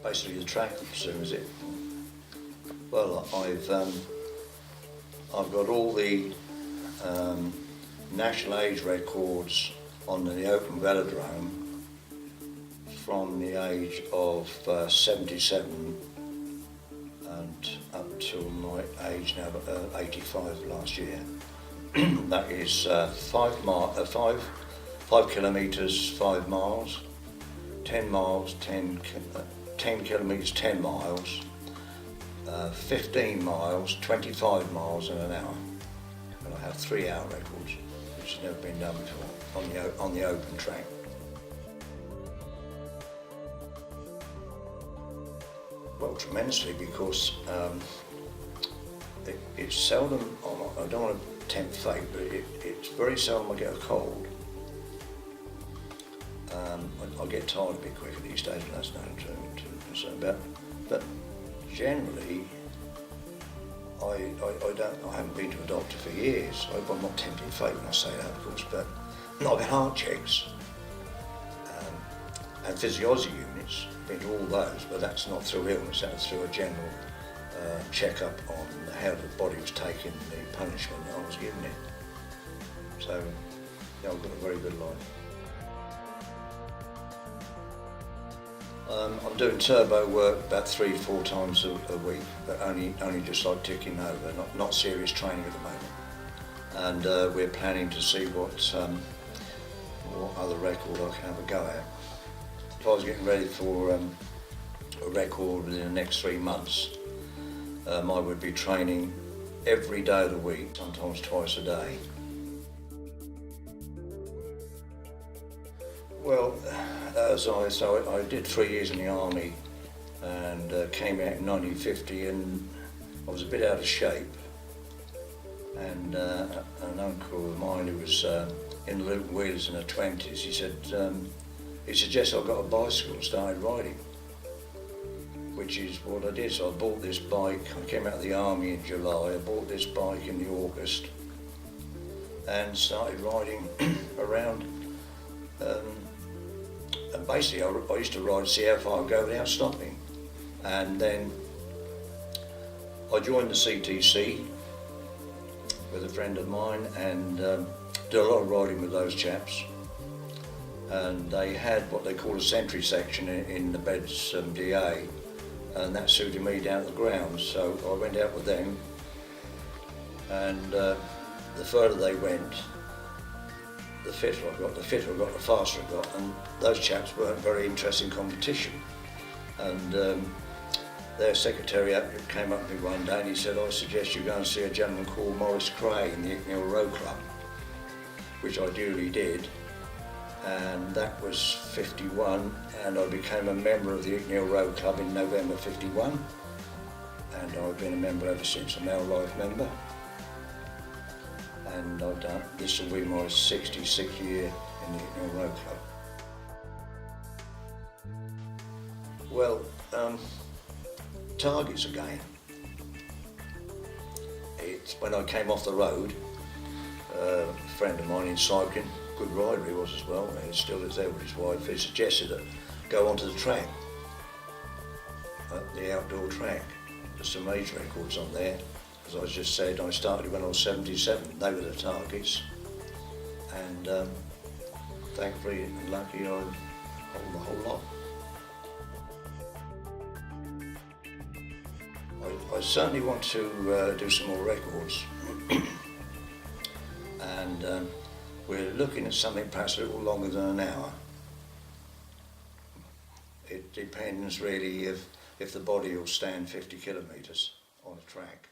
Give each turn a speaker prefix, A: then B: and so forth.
A: Basically the track, I presume, is it? Well, I've got all the national age records on the open velodrome from the age of 77 and up until my age now, 85 last year. That is 5 kilometres, 5 miles, 10 miles, 10 kilometres, 10 miles, 15 miles, 25 miles in an hour. And I have 3-hour records, which has never been done before on the open track. Well, tremendously, because it's seldom, I don't want to tempt fate, but it's very seldom I get a cold. I get tired a bit quicker these days, and that's known to say about. But generally, I haven't been to a doctor for years. I hope I'm not tempting fate when I say that, of course, but I've had heart checks and physiology units. I've been to all those, but that's not through illness, that's through a general check-up on how the body was taking the punishment that I was giving it. So, yeah, I've got a very good life. I'm doing turbo work about 3-4 times a week, but only just like ticking over, not serious training at the moment. And we're planning to see what other record I can have a go at. If I was getting ready for a record within the next 3 months, I would be training every day of the week, sometimes twice a day. Well, I did 3 years in the army and came out in 1950, and I was a bit out of shape. And an uncle of mine who was in the Luton Wheelers in the 20s, he suggested I got a bicycle and started riding, which is what I did. So I bought this bike. I came out of the army in July. I bought this bike in the August and started riding around. And basically, I used to ride to see how far I'd go without stopping. And then I joined the CTC with a friend of mine and did a lot of riding with those chaps. And they had what they call a sentry section in the Beds DA, and that suited me down at the ground. So I went out with them, and the further they went, the fitter I got, the faster I got, and those chaps weren't very interested in competition. And their secretary came up to me one day and he said, I suggest you go and see a gentleman called Maurice Cray in the Icknield Row Club, which I duly did, and that was 51, and I became a member of the Icknield Row Club in November 51, and I've been a member ever since. I'm now a life member. And this will be my 66th year in the Icknield Row Club. Well, targets again. It's when I came off the road, a friend of mine in cycling, good rider he was as well, and he still is there with his wife, he suggested that go onto the track, the outdoor track. There's some age records on there. As I just said, I started when I was 77. They were the targets, and thankfully and lucky I hold the whole lot. I certainly want to do some more records, and we're looking at something perhaps a little longer than an hour. It depends really if the body will stand 50 kilometres on a track.